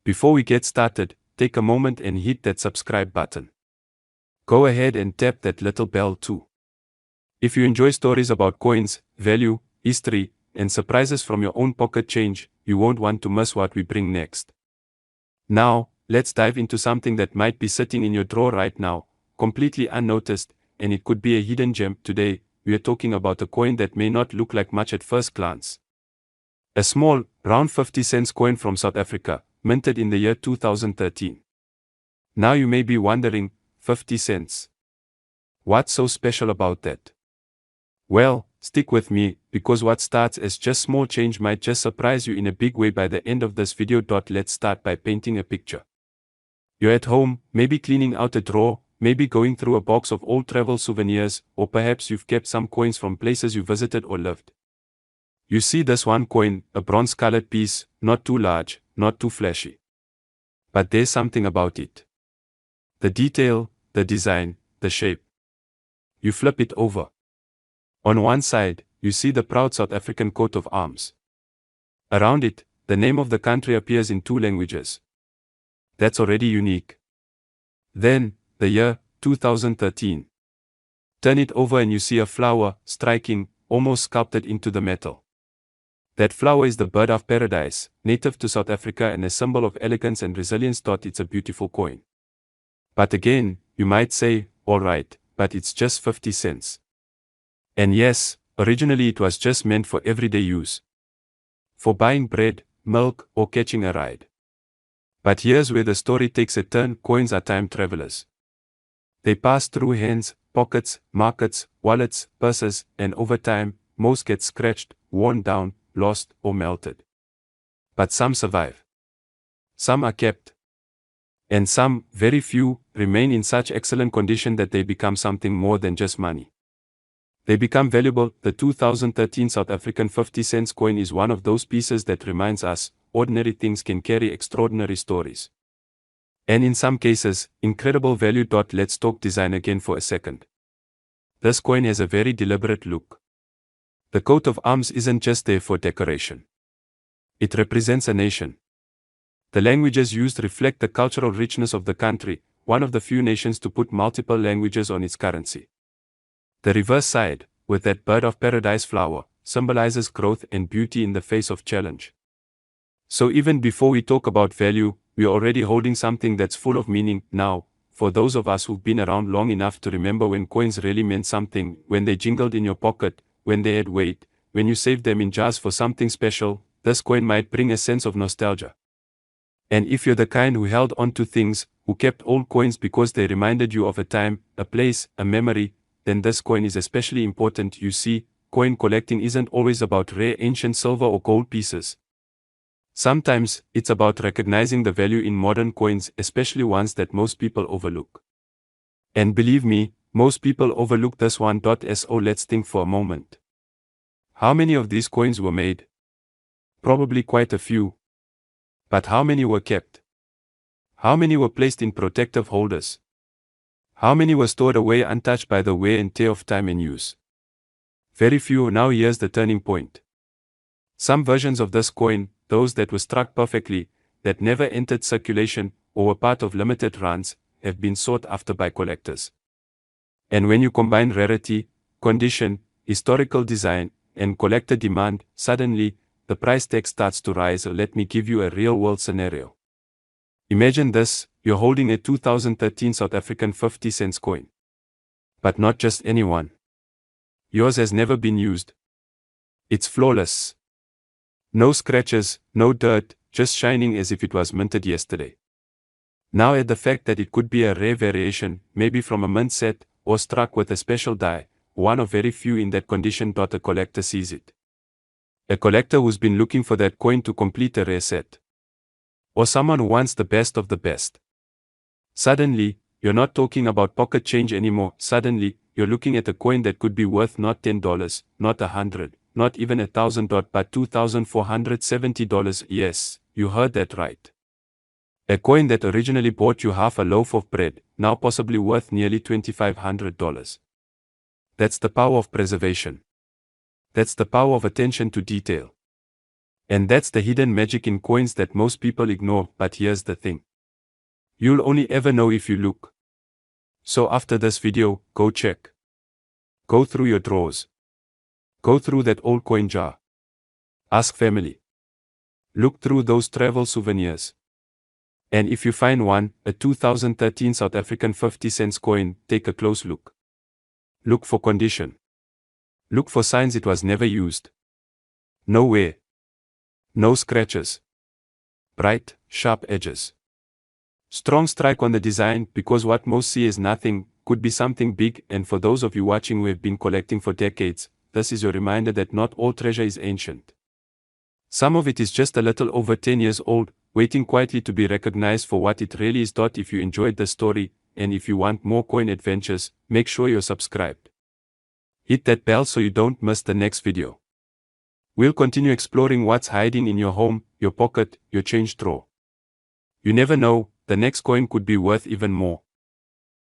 Before we get started, take a moment and hit that subscribe button. Go ahead and tap that little bell too. If you enjoy stories about coins, value, history, and surprises from your own pocket change, you won't want to miss what we bring next. Now, let's dive into something that might be sitting in your drawer right now, completely unnoticed, and it could be a hidden gem. Today, we are talking about a coin that may not look like much at first glance. A small, round 50 cents coin from South Africa, minted in the year 2013. Now you may be wondering, 50 cents. What's so special about that? Well, stick with me, because what starts as just small change might just surprise you in a big way by the end of this video. Let's start by painting a picture. You're at home, maybe cleaning out a drawer, maybe going through a box of old travel souvenirs, or perhaps you've kept some coins from places you visited or lived. You see this one coin, a bronze-colored piece, not too large, not too flashy. But there's something about it. The detail, the design, the shape. You flip it over. On one side, you see the proud South African coat of arms. Around it, the name of the country appears in 2 languages. That's already unique. Then, the year, 2013. Turn it over and you see a flower, striking, almost sculpted into the metal. That flower is the bird of paradise, native to South Africa and a symbol of elegance and resilience. It's a beautiful coin. But again, you might say, alright, but it's just 50 cents. And yes, originally it was just meant for everyday use. For buying bread, milk, or catching a ride. But here's where the story takes a turn. Coins are time travelers. They pass through hands, pockets, markets, wallets, purses, and over time, most get scratched, worn down, lost, or melted. But some survive. Some are kept. And some, very few, remain in such excellent condition that they become something more than just money. They become valuable. The 2013 South African 50 cents coin is one of those pieces that reminds us, ordinary things can carry extraordinary stories. And in some cases, incredible value. Let's talk design again for a second. This coin has a very deliberate look. The coat of arms isn't just there for decoration. It represents a nation. The languages used reflect the cultural richness of the country, one of the few nations to put multiple languages on its currency. The reverse side, with that bird of paradise flower, symbolizes growth and beauty in the face of challenge. So even before we talk about value, we are already holding something that's full of meaning. Now, for those of us who've been around long enough to remember when coins really meant something, when they jingled in your pocket, when they had weight, when you saved them in jars for something special, this coin might bring a sense of nostalgia. And if you're the kind who held on to things, who kept old coins because they reminded you of a time, a place, a memory, then this coin is especially important. You see, coin collecting isn't always about rare ancient silver or gold pieces. Sometimes, it's about recognizing the value in modern coins, especially ones that most people overlook. And believe me, most people overlook this one. So let's think for a moment. How many of these coins were made? Probably quite a few. But how many were kept? How many were placed in protective holders? How many were stored away untouched by the wear and tear of time and use? Very few. Now here's the turning point. Some versions of this coin, those that were struck perfectly, that never entered circulation, or were part of limited runs, have been sought after by collectors. And when you combine rarity, condition, historical design, and collector demand, suddenly, the price tag starts to rise. Let me give you a real-world scenario. Imagine this, you're holding a 2013 South African 50 cents coin. But not just any one. Yours has never been used. It's flawless. No scratches, no dirt, just shining as if it was minted yesterday. Now add the fact that it could be a rare variation, maybe from a mint set, or struck with a special die, one of very few in that condition. A collector sees it. A collector who's been looking for that coin to complete a rare set. Or someone who wants the best of the best. Suddenly, you're not talking about pocket change anymore. Suddenly, you're looking at a coin that could be worth not $10, not $100, not even $1,000, but $2,470. Yes, you heard that right. A coin that originally bought you half a loaf of bread, now possibly worth nearly $2,500. That's the power of preservation. That's the power of attention to detail. And that's the hidden magic in coins that most people ignore, but here's the thing. You'll only ever know if you look. So after this video, go check. Go through your drawers. Go through that old coin jar. Ask family. Look through those travel souvenirs. And if you find one, a 2013 South African 50 cents coin, take a close look. Look for condition. Look for signs it was never used. No wear. No scratches. Bright, sharp edges. Strong strike on the design, because what most see as nothing, could be something big. And for those of you watching who have been collecting for decades, this is your reminder that not all treasure is ancient. Some of it is just a little over 10 years old, waiting quietly to be recognized for what it really is. If you enjoyed the story, and if you want more coin adventures, make sure you're subscribed. Hit that bell so you don't miss the next video. We'll continue exploring what's hiding in your home, your pocket, your change drawer. You never know, the next coin could be worth even more.